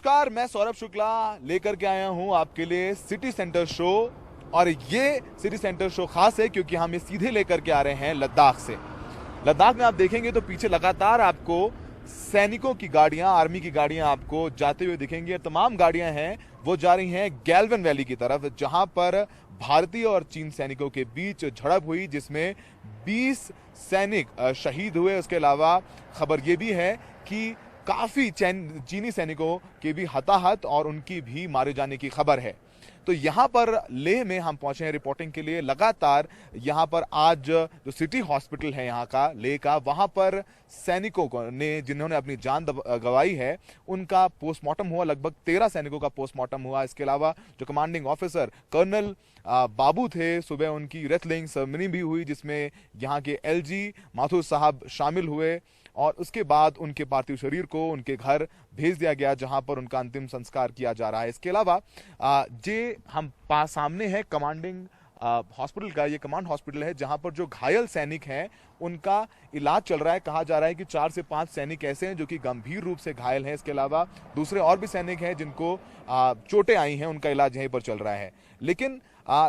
नमस्कार, मैं सौरभ शुक्ला लेकर के आया हूं आपके लिए सिटी सेंटर शो। और ये सिटी सेंटर शो खास है क्योंकि हम ये सीधे लेकर के आ रहे हैं लद्दाख से। लद्दाख में आप देखेंगे तो पीछे लगातार आपको सैनिकों की गाड़ियां, आर्मी की गाड़ियां आपको जाते हुए दिखेंगी। और तमाम गाड़ियां हैं वो जा रही हैं गैल्वन वैली की तरफ, जहां पर भारतीय और चीन सैनिकों के बीच झड़प हुई, जिसमें 20 सैनिक शहीद हुए। उसके अलावा खबर ये भी है कि काफी चीनी सैनिकों के भी हताहत और उनकी भी मारे जाने की खबर है। तो यहां पर लेह में हम पहुंचे हैं रिपोर्टिंग के लिए। लगातार यहां पर आज जो सिटी हॉस्पिटल है यहां का, लेह का, वहां पर सैनिकों को ने जिन्होंने अपनी जान गंवाई है उनका पोस्टमार्टम हुआ। लगभग 13 सैनिकों का पोस्टमार्टम हुआ। इसके अलावा जो कमांडिंग ऑफिसर कर्नल बाबू थे, सुबह उनकी रेस्लिंग सेरेमनी भी हुई, जिसमें यहाँ के एलजी माथुर साहब शामिल हुए। और उसके बाद उनके पार्थिव शरीर को उनके घर भेज दिया गया, जहां पर उनका अंतिम संस्कार किया जा रहा है। इसके अलावा जे हम पास सामने है कमांडिंग हॉस्पिटल का, ये कमांड हॉस्पिटल है जहां पर जो घायल सैनिक हैं उनका इलाज चल रहा है। कहा जा रहा है कि 4 से 5 सैनिक ऐसे हैं जो कि गंभीर रूप से घायल हैं। इसके अलावा दूसरे और भी सैनिक हैं जिनको चोटें आई हैं, उनका इलाज यहीं पर चल रहा है। लेकिन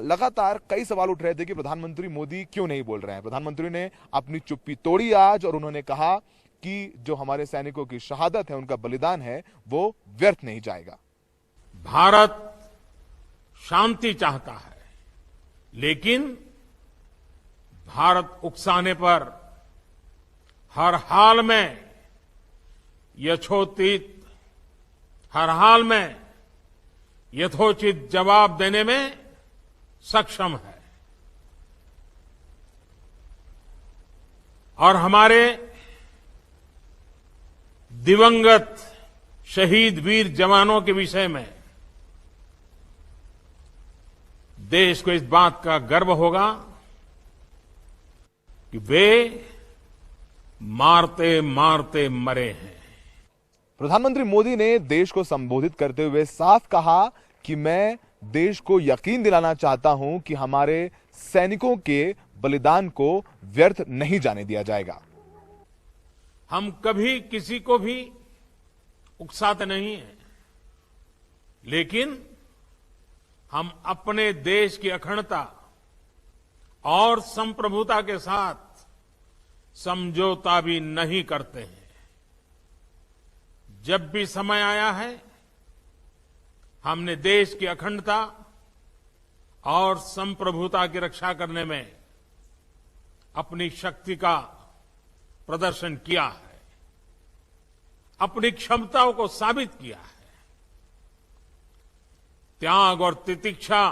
लगातार कई सवाल उठ रहे थे कि प्रधानमंत्री मोदी क्यों नहीं बोल रहे हैं। प्रधानमंत्री ने अपनी चुप्पी तोड़ी आज और उन्होंने कहा कि जो हमारे सैनिकों की शहादत है, उनका बलिदान है, वो व्यर्थ नहीं जाएगा। भारत शांति चाहता है, लेकिन भारत उकसाने पर हर हाल में यथोचित जवाब देने में सक्षम है। और हमारे दिवंगत शहीद वीर जवानों के विषय में देश को इस बात का गर्व होगा कि वे मारते मारते मरे हैं। प्रधानमंत्री मोदी ने देश को संबोधित करते हुए साफ कहा कि मैं देश को यकीन दिलाना चाहता हूं कि हमारे सैनिकों के बलिदान को व्यर्थ नहीं जाने दिया जाएगा। हम कभी किसी को भी उकसाते नहीं हैं, लेकिन हम अपने देश की अखंडता और संप्रभुता के साथ समझौता भी नहीं करते हैं। जब भी समय आया है, हमने देश की अखंडता और संप्रभुता की रक्षा करने में अपनी शक्ति का प्रदर्शन किया है, अपनी क्षमताओं को साबित किया है। त्याग और तितिक्षा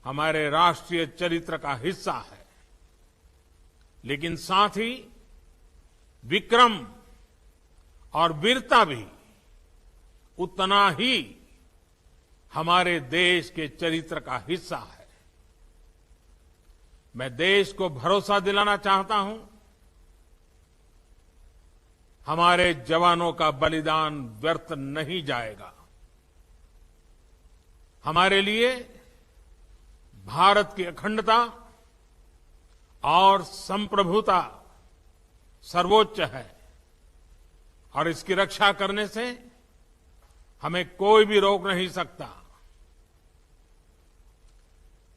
हमारे राष्ट्रीय चरित्र का हिस्सा है, लेकिन साथ ही विक्रम और वीरता भी उतना ही हमारे देश के चरित्र का हिस्सा है। मैं देश को भरोसा दिलाना चाहता हूं, हमारे जवानों का बलिदान व्यर्थ नहीं जाएगा। हमारे लिए भारत की अखंडता और संप्रभुता सर्वोच्च है, और इसकी रक्षा करने से हमें कोई भी रोक नहीं सकता।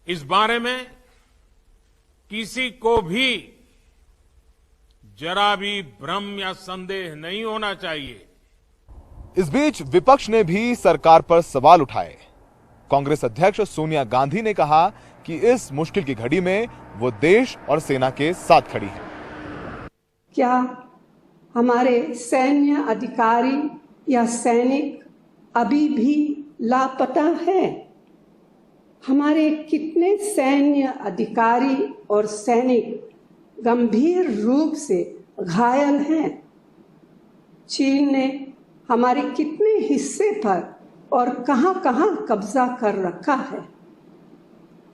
इस बारे में किसी को भी जरा भी भ्रम या संदेह नहीं होना चाहिए। इस बीच विपक्ष ने भी सरकार पर सवाल उठाए। कांग्रेस अध्यक्ष सोनिया गांधी ने कहा कि इस मुश्किल की घड़ी में वो देश और सेना के साथ खड़ी है। क्या हमारे सैन्य अधिकारी या सैनिक अभी भी लापता है? हमारे कितने सैन्य अधिकारी और सैनिक गंभीर रूप से घायल हैं? चीन ने हमारे कितने हिस्से पर और कहां-कहां कब्जा कर रखा है?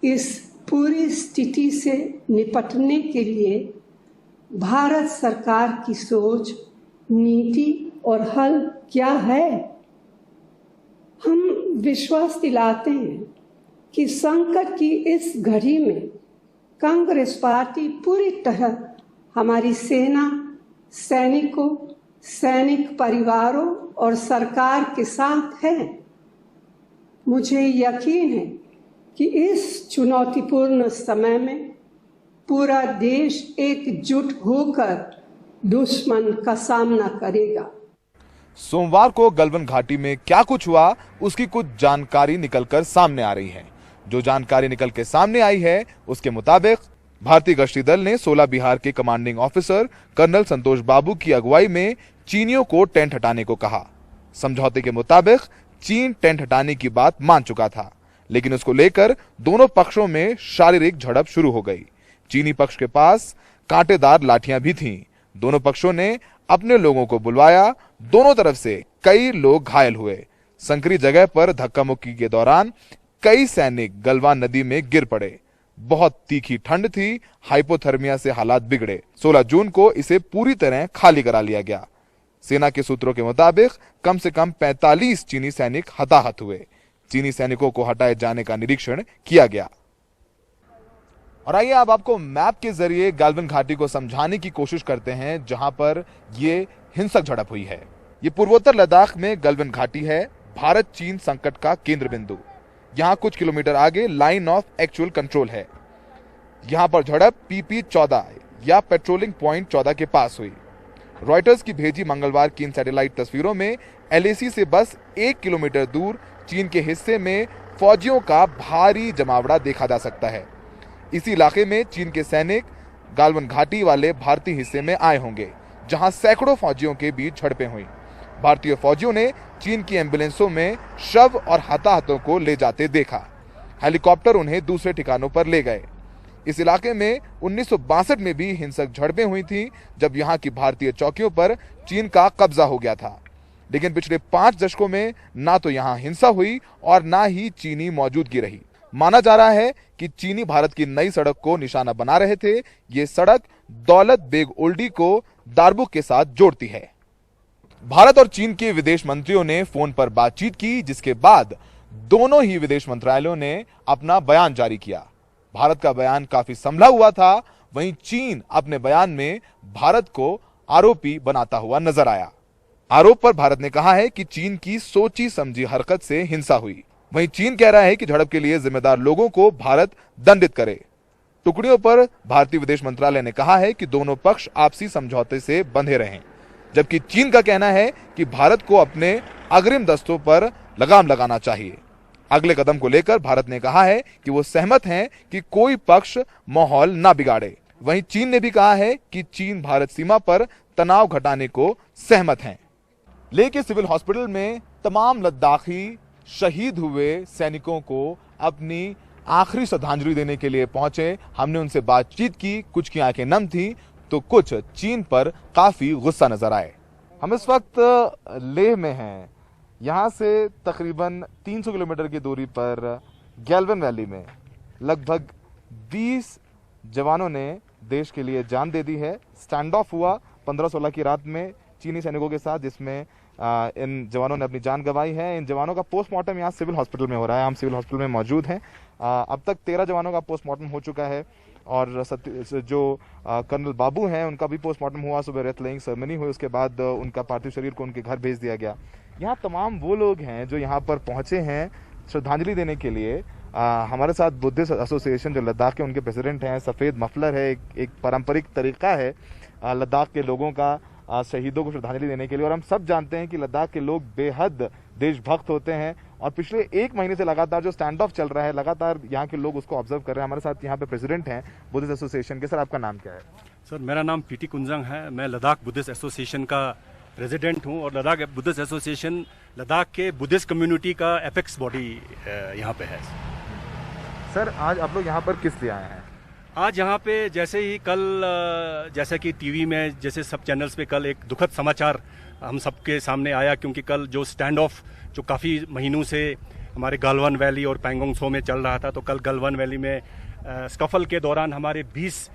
इस पूरी स्थिति से निपटने के लिए भारत सरकार की सोच, नीति और हल क्या है? हम विश्वास दिलाते हैं कि संकट की इस घड़ी में कांग्रेस पार्टी पूरी तरह हमारी सेना, सैनिकों सैनिक परिवारों और सरकार के साथ है। मुझे यकीन है कि इस चुनौतीपूर्ण समय में पूरा देश एकजुट होकर दुश्मन का सामना करेगा। सोमवार को गलवान घाटी में क्या कुछ हुआ, उसकी कुछ जानकारी निकलकर सामने आ रही है। जो जानकारी निकल के सामने आई है उसके मुताबिक भारतीय गश्ती दल ने 16 बिहार के कमांडिंग ऑफिसर कर्नल संतोष बाबू की अगुवाई में चीनियों को टेंट हटाने को कहा। समझौते के मुताबिक चीन टेंट हटाने की बात मान चुका था, लेकिन उसको लेकर दोनों पक्षों में शारीरिक झड़प शुरू हो गई। चीनी पक्ष के पास कांटेदार लाठियां भी थीं। दोनों पक्षों ने अपने लोगों को बुलवाया। दोनों तरफ से कई लोग घायल हुए। संकरी जगह पर धक्का मुक्की के दौरान कई सैनिक गलवान नदी में गिर पड़े। बहुत तीखी ठंड थी, हाइपोथर्मिया से हालात बिगड़े। 16 जून को इसे पूरी तरह खाली करा लिया गया। सेना के सूत्रों के मुताबिक कम से कम 45 चीनी सैनिक हताहत हुए। चीनी सैनिकों को हटाए जाने का निरीक्षण किया गया। और आइए अब आपको मैप के जरिए गलवान घाटी को समझाने की कोशिश करते हैं, जहां पर यह हिंसक झड़प हुई है। ये पूर्वोत्तर लद्दाख में गलवान घाटी है, भारत चीन संकट का केंद्र बिंदु। यहां कुछ किलोमीटर आगे लाइन ऑफ एक्चुअल कंट्रोल है। यहां पर झड़प PP 14 या पेट्रोलिंग पॉइंट 14 के पास हुई। रॉयटर्स की भेजी मंगलवार की इन सैटेलाइट तस्वीरों में LAC से बस 1 किलोमीटर दूर चीन के हिस्से में फौजियों का भारी जमावड़ा देखा जा सकता है। इसी इलाके में चीन के सैनिक गलवान घाटी वाले भारतीय हिस्से में आए होंगे, जहां सैकड़ों फौजियों के बीच झड़पें हुई। भारतीय फौजियों ने चीन की एम्बुलेंसों में शव और हताहतों को ले जाते देखा। हेलीकॉप्टर उन्हें दूसरे ठिकानों पर ले गए। इस इलाके में 1962 में भी हिंसक झड़पें हुई थी, जब यहां की भारतीय चौकियों पर चीन का कब्जा हो गया था। लेकिन पिछले 5 दशकों में ना तो यहां हिंसा हुई और ना ही चीनी मौजूदगी रही। माना जा रहा है कि चीनी भारत की नई सड़क को निशाना बना रहे थे। ये सड़क दौलत बेग ओल्डी को दारबुक के साथ जोड़ती है। भारत और चीन के विदेश मंत्रियों ने फोन पर बातचीत की, जिसके बाद दोनों ही विदेश मंत्रालयों ने अपना बयान जारी किया। भारत का बयान काफी संभला हुआ था, वहीं चीन अपने बयान में भारत को आरोपी बनाता हुआ नजर आया। आरोप पर भारत ने कहा है कि चीन की सोची समझी हरकत से हिंसा हुई। वहीं चीन कह रहा है कि झड़प के लिए जिम्मेदार लोगों को भारत दंडित करे। टुकड़ियों पर भारतीय विदेश मंत्रालय ने कहा है कि दोनों पक्ष आपसी समझौते से बंधे रहें, जबकि चीन का कहना है कि भारत को अपने अग्रिम दस्तों पर लगाम लगाना चाहिए। अगले कदम को लेकर भारत ने कहा है कि वो सहमत हैं कि कोई पक्ष माहौल ना बिगाड़े। वहीं चीन ने भी कहा है कि चीन भारत सीमा पर तनाव घटाने को सहमत हैं। लेह के सिविल हॉस्पिटल में तमाम लद्दाखी शहीद हुए सैनिकों को अपनी आखिरी श्रद्धांजलि देने के लिए पहुंचे। हमने उनसे बातचीत की, कुछ की आंखें नम थी तो कुछ चीन पर काफी गुस्सा नजर आए। हम इस वक्त लेह में हैं। यहां से तकरीबन 300 किलोमीटर की दूरी पर गलवान वैली में लगभग 20 जवानों ने देश के लिए जान दे दी है। स्टैंड ऑफ हुआ 15-16 की रात में चीनी सैनिकों के साथ, जिसमें इन जवानों ने अपनी जान गंवाई है। इन जवानों का पोस्टमार्टम यहाँ सिविल हॉस्पिटल में हो रहा है। हम सिविल हॉस्पिटल में मौजूद हैं। अब तक 13 जवानों का पोस्टमार्टम हो चुका है और जो कर्नल बाबू हैं उनका भी पोस्टमार्टम हुआ। सुबह रेत लेइंग सेरेमनी हुई, उसके बाद उनका पार्थिव शरीर को उनके घर भेज दिया गया। यहाँ तमाम वो लोग हैं जो यहाँ पर पहुंचे हैं श्रद्धांजलि देने के लिए। हमारे साथ बुद्धिस्ट एसोसिएशन जो लद्दाख के उनके प्रेसिडेंट हैं, सफ़ेद मफलर है, एक पारंपरिक तरीका है लद्दाख के लोगों का शहीदों को श्रद्धांजलि देने के लिए। और हम सब जानते हैं कि लद्दाख के लोग बेहद देशभक्त होते हैं और पिछले 1 महीने से लगातार जो स्टैंड ऑफ चल रहा है, लगातार यहाँ के लोग उसको ऑब्जर्व कर रहे हैं। हमारे साथ यहाँ पे प्रेसिडेंट हैं बुद्धिस्ट एसोसिएशन के। सर, आपका नाम क्या है? सर, मेरा नाम पीटी कुंजंग है। मैं लद्दाख बुद्धिस्ट एसोसिएशन का प्रेसिडेंट हूँ और लद्दाख बुद्धिस्ट एसोसिएशन लद्दाख के बुद्धिस्ट कम्युनिटी का एपेक्स बॉडी यहाँ पे है। सर, आज आप लोग यहाँ पर किस लिए आए हैं? आज यहाँ पे जैसे ही कल जैसा कि टीवी में जैसे सब चैनल्स पे कल एक दुखद समाचार हम सबके सामने आया, क्योंकि कल जो स्टैंड ऑफ जो काफ़ी महीनों से हमारे गलवान वैली और पैंगोंग त्सो में चल रहा था, तो कल गलवान वैली में स्कफल के दौरान हमारे 20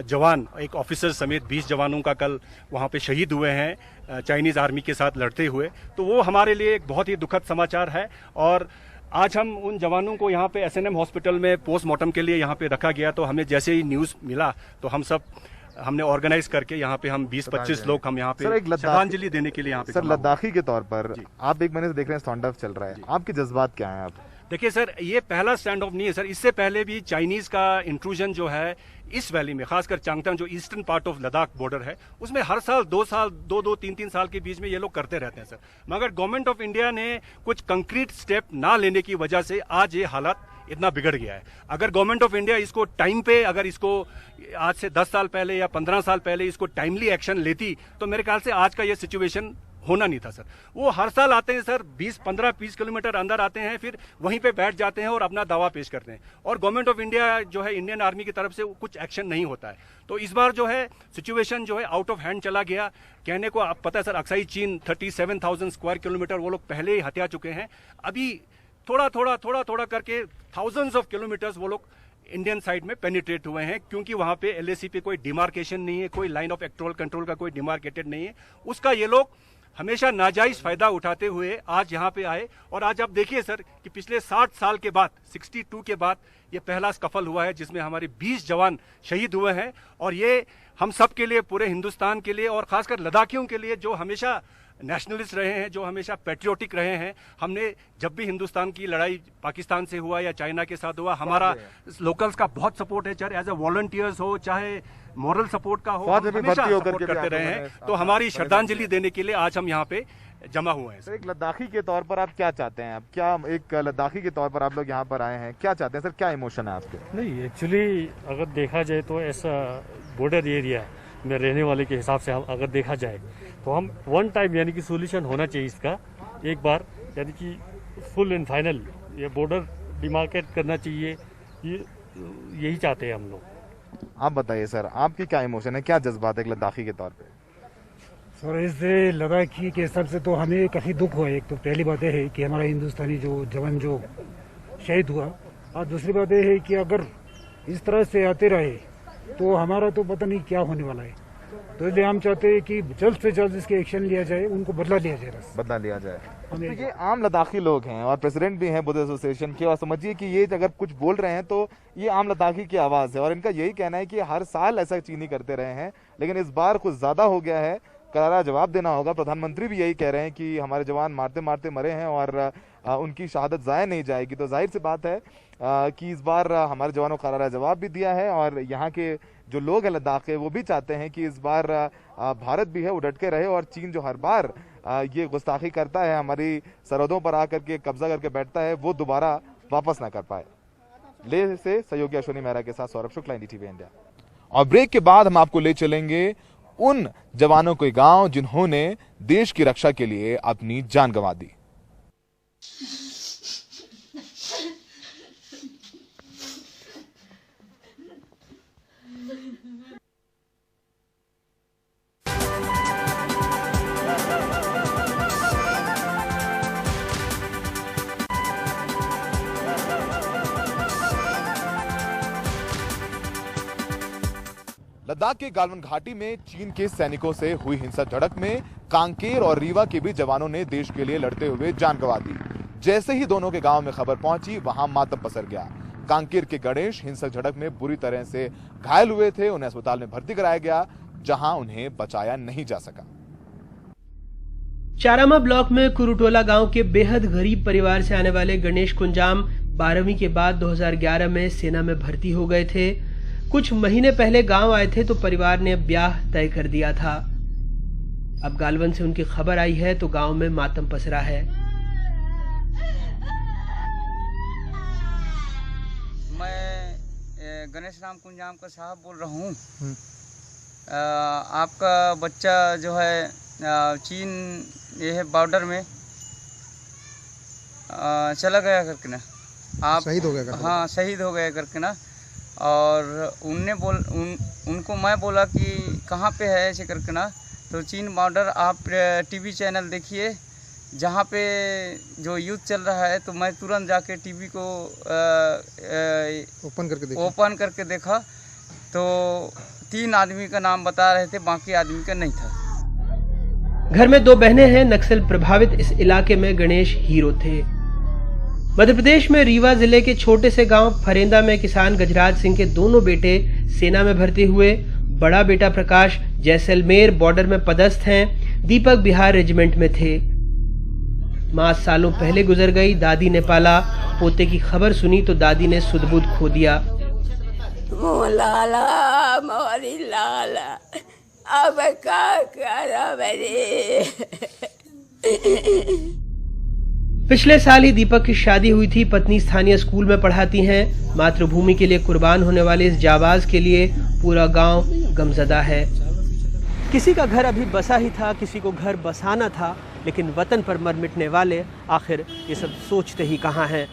जवान, एक ऑफिसर समेत 20 जवानों का कल वहाँ पे शहीद हुए हैं चाइनीज़ आर्मी के साथ लड़ते हुए। तो वो हमारे लिए एक बहुत ही दुखद समाचार है। और आज हम उन जवानों को यहाँ पे SNM हॉस्पिटल में पोस्टमार्टम के लिए यहाँ पे रखा गया। तो हमें जैसे ही न्यूज़ मिला तो हम सब हमने ऑर्गेनाइज करके यहाँ पे हम 20-25 लोग हम यहाँ पे सर, एक लद्दाखी- श्रद्धांजलि देने के लिए यहाँ पे सर जमा हुए। लद्दाखी के तौर पर आप एक महीने से देख रहे हैं स्टैंड ऑफ चल रहा है, आपके जज्बात क्या हैं आप? देखिए सर, ये पहला स्टैंड ऑफ नहीं है सर, इससे पहले भी चाइनीज का इंट्रूजन जो है इस वैली में, खासकर चांगथंग जो eastern part of Ladakh border है, उसमें हर साल 2-3 साल के बीच में ये लोग करते रहते हैं सर। मगर गवर्नमेंट ऑफ इंडिया ने कुछ कंक्रीट स्टेप ना लेने की वजह से आज ये हालात इतना बिगड़ गया है। अगर गवर्नमेंट ऑफ इंडिया इसको टाइम पे, अगर इसको आज से 10 साल पहले या 15 साल पहले इसको टाइमली एक्शन लेती तो मेरे ख्याल से आज का ये सिचुएशन होना नहीं था सर। वो हर साल आते हैं सर, 20-15-20 किलोमीटर अंदर आते हैं, फिर वहीं पे बैठ जाते हैं और अपना दावा पेश करते हैं, और गवर्नमेंट ऑफ इंडिया जो है, इंडियन आर्मी की तरफ से कुछ एक्शन नहीं होता है। तो इस बार जो है सिचुएशन जो है आउट ऑफ हैंड चला गया। कहने को आप पता है सर, अक्साई चीन 37,000 स्क्वायर किलोमीटर वो लोग पहले ही हत्या चुके हैं। अभी थोड़ा थोड़ा करके थाउजेंड्स ऑफ किलोमीटर्स वो लोग इंडियन साइड में पेनिट्रेट हुए हैं, क्योंकि वहां पे LAC पे कोई डिमार्केशन नहीं है, कोई लाइन ऑफ एक्चुअल कंट्रोल का कोई डिमार्केटेड नहीं है। उसका ये लोग हमेशा नाजायज फायदा उठाते हुए आज यहाँ पे आए। और आज आप देखिए सर कि पिछले 60 साल के बाद, 62 के बाद ये पहला स्कफल हुआ है जिसमें हमारे 20 जवान शहीद हुए हैं। और ये हम सब के लिए, पूरे हिंदुस्तान के लिए और खासकर लद्दाखियों के लिए, जो हमेशा नेशनलिस्ट रहे हैं, जो हमेशा पैट्रियोटिक रहे हैं। हमने जब भी हिंदुस्तान की लड़ाई पाकिस्तान से हुआ या चाइना के साथ हुआ, हमारा लोकल्स का बहुत सपोर्ट है, चाहे एज ए वॉलंटियर्स हो, चाहे मॉरल सपोर्ट का हो, हम हमेशा सपोर्ट करते रहे हैं। तो हमारी श्रद्धांजलि देने के लिए आज हम यहाँ पे जमा हुए हैं। सर, एक लद्दाखी के तौर पर आप क्या चाहते हैं? आप क्या, एक लद्दाखी के तौर पर आप लोग यहाँ पर आए हैं, क्या चाहते हैं सर? क्या इमोशन है आपके? नहीं, एक्चुअली अगर देखा जाए तो ऐसा बॉर्डर एरिया में रहने वाले के हिसाब से हम अगर देखा जाए तो हम वन टाइम यानी कि सोल्यूशन होना चाहिए इसका एक बार, यानी कि फुल एंड फाइनल ये बॉर्डर डिमार्केट करना चाहिए, यही चाहते हैं हम लोग। आप बताइए सर, आपकी क्या इमोशन है, क्या जज्बात है एक लद्दाखी के तौर पे? सर, इस लद्दाखी के हिसाब से तो हमें काफ़ी दुख हुआ। एक तो पहली बात है कि हमारा हिंदुस्तानी जो जवान जो शहीद हुआ, और दूसरी बात यह है कि अगर इस तरह से आते रहे तो हमारा तो पता नहीं क्या होने वाला है। तो इसलिए हम चाहते हैं कि जल्द से जल्द इसके एक्शन लिया जाए, उनको बदला लिया जाए, बदला लिया जाए। तो ये आम लद्दाखी लोग हैं और प्रेसिडेंट भी हैं बुद्ध एसोसिएशन के, और समझिए कि ये अगर कुछ बोल रहे हैं तो ये आम लद्दाखी की आवाज़ है। और इनका यही कहना है कि हर साल ऐसा चीनी करते रहे हैं, लेकिन इस बार कुछ ज़्यादा हो गया है, करारा जवाब देना होगा। प्रधानमंत्री भी यही कह रहे हैं कि हमारे जवान मारते मारते मरे हैं और उनकी शहादत ज़ाया नहीं जाएगी। तो जाहिर सी बात है कि इस बार हमारे जवानों को करारा जवाब भी दिया है, और यहाँ के जो लोग हैं लद्दाख के, वो भी चाहते हैं कि इस बार भारत भी है वो डट के रहे, और चीन जो हर बार ये गुस्ताखी करता है, हमारी सरहदों पर आकर के कब्जा करके बैठता है, वो दोबारा वापस ना कर पाए। लेह से सहयोगी अश्विनी मेहरा के साथ सौरभ शुक्ला, NDTV इंडिया। और ब्रेक के बाद हम आपको ले चलेंगे उन जवानों के गांव जिन्होंने देश की रक्षा के लिए अपनी जान गंवा दी। लद्दाख के गालवन घाटी में चीन के सैनिकों से हुई हिंसक झड़प में कांकेर और रीवा के भी जवानों ने देश के लिए लड़ते हुए जान गंवा दी। जैसे ही दोनों के गांव में खबर पहुंची, वहां मातम पसर गया। कांकेर के गणेश हिंसक झड़प में बुरी तरह से घायल हुए थे, उन्हें अस्पताल में भर्ती कराया गया, जहां उन्हें बचाया नहीं जा सका। चारामा ब्लॉक में कुरुटोला गांव के बेहद गरीब परिवार से आने वाले गणेश कुंजाम 12वीं के बाद 2011 में सेना में भर्ती हो गए थे। कुछ महीने पहले गांव आए थे तो परिवार ने ब्याह तय कर दिया था। अब गालवन से उनकी खबर आई है तो गांव में मातम पसरा है। मैं गणेश राम कुंजाम का साहब बोल रहा हूँ। आपका बच्चा जो है चीन ये है बॉर्डर में चला गया करके ना, आप शहीद हो गया करके। हाँ, शहीद हो गया करके ना। और उनको मैं बोला कि कहाँ पे है ऐसे करके ना, तो चीन बॉर्डर आप टीवी चैनल देखिए जहाँ पे जो युद्ध चल रहा है। तो मैं तुरंत जाके टीवी को ओपन करके देखा तो 3 आदमी का नाम बता रहे थे, बाकी आदमी का नहीं था। घर में 2 बहनें हैं। नक्सल प्रभावित इस इलाके में गणेश हीरो थे। मध्य प्रदेश में रीवा जिले के छोटे से गांव फरेंदा में किसान गजराज सिंह के दोनों बेटे सेना में भर्ती हुए। बड़ा बेटा प्रकाश जैसलमेर बॉर्डर में पदस्थ हैं। दीपक बिहार रेजिमेंट में थे। मां सालों पहले गुजर गई। दादी ने पाला। पोते की खबर सुनी तो दादी ने सुध-बुध खो दिया। लाला मोरी लाला अब क्या करा मेरे। पिछले साल ही दीपक की शादी हुई थी। पत्नी स्थानीय स्कूल में पढ़ाती हैं। मातृभूमि के लिए कुर्बान होने वाले इस जाबाज के लिए पूरा गांव गमजदा है। किसी का घर अभी बसा ही था, किसी को घर बसाना था, लेकिन वतन पर मर मिटने वाले आखिर ये सब सोचते ही कहाँ हैं।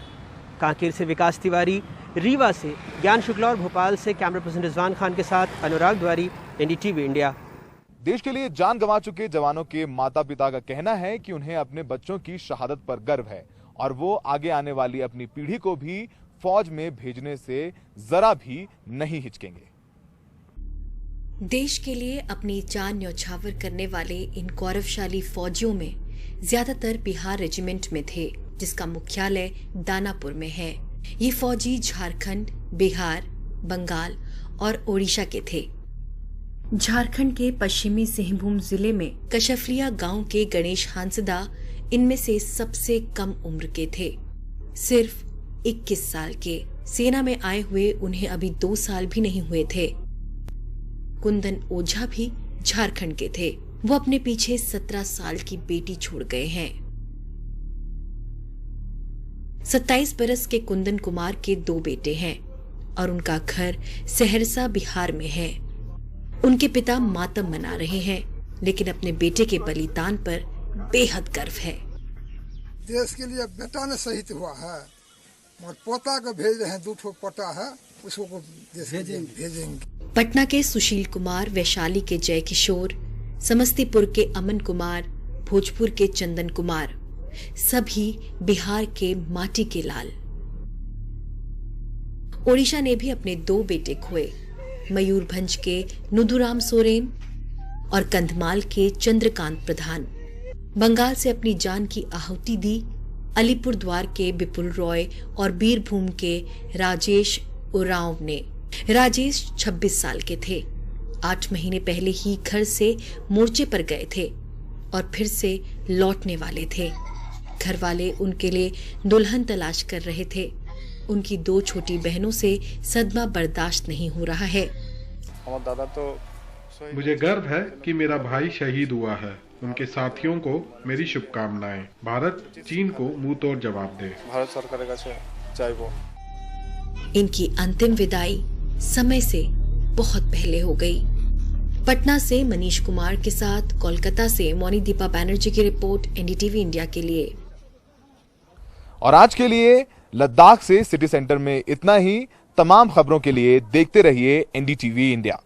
कांकेर से विकास तिवारी, रीवा से ज्ञान शुक्ला और भोपाल से कैमरा पर्सन रिजवान खान के साथ अनुराग द्वारी, एनडीटीवी इंडिया। देश के लिए जान गंवा चुके जवानों के माता पिता का कहना है कि उन्हें अपने बच्चों की शहादत पर गर्व है और वो आगे आने वाली अपनी पीढ़ी को भी फौज में भेजने से जरा भी नहीं हिचकेंगे। देश के लिए अपनी जान न्यौछावर करने वाले इन गौरवशाली फौजियों में ज्यादातर बिहार रेजिमेंट में थे, जिसका मुख्यालय दानापुर में है। ये फौजी झारखंड, बिहार, बंगाल और ओडिशा के थे। झारखंड के पश्चिमी सिंहभूम जिले में कशफलिया गांव के गणेश हांसदा इनमें से सबसे कम उम्र के थे, सिर्फ 21 साल के। सेना में आए हुए उन्हें अभी 2 साल भी नहीं हुए थे। कुंदन ओझा भी झारखंड के थे। वो अपने पीछे 17 साल की बेटी छोड़ गए हैं। 27 बरस के कुंदन कुमार के 2 बेटे हैं और उनका घर सहरसा बिहार में है। उनके पिता मातम मना रहे हैं, लेकिन अपने बेटे के बलिदान पर बेहद गर्व है। देश के लिए बेटा ने शहीद हुआ है और पोता को भेज रहे हैं। 2 ठो पोता है, उसको भेजेंगे। पटना के सुशील कुमार, वैशाली के जय किशोर, समस्तीपुर के अमन कुमार, भोजपुर के चंदन कुमार, सभी बिहार के माटी के लाल। ओडिशा ने भी अपने 2 बेटे खोए, मयूरभंज के नुधुराम सोरेन और कंधमाल के चंद्रकांत प्रधान। बंगाल से अपनी जान की आहुति दी अलीपुर द्वार के विपुल रॉय और बीरभूम के राजेश उरांव ने। राजेश 26 साल के थे। 8 महीने पहले ही घर से मोर्चे पर गए थे और फिर से लौटने वाले थे। घर वाले उनके लिए दुल्हन तलाश कर रहे थे। उनकी 2 छोटी बहनों से सदमा बर्दाश्त नहीं हो रहा है। मुझे गर्व है कि मेरा भाई शहीद हुआ है। उनके साथियों को मेरी शुभकामनाएं। भारत चीन को मुंह तोड़ जवाब दे। भारत सरकार का चाहे। इनकी अंतिम विदाई समय से बहुत पहले हो गई। पटना से मनीष कुमार के साथ कोलकाता से मोनीदीपा बैनर्जी की रिपोर्ट, एनडीटीवी इंडिया के लिए। और आज के लिए लद्दाख से सिटी सेंटर में इतना ही। तमाम खबरों के लिए देखते रहिए एनडीटीवी इंडिया।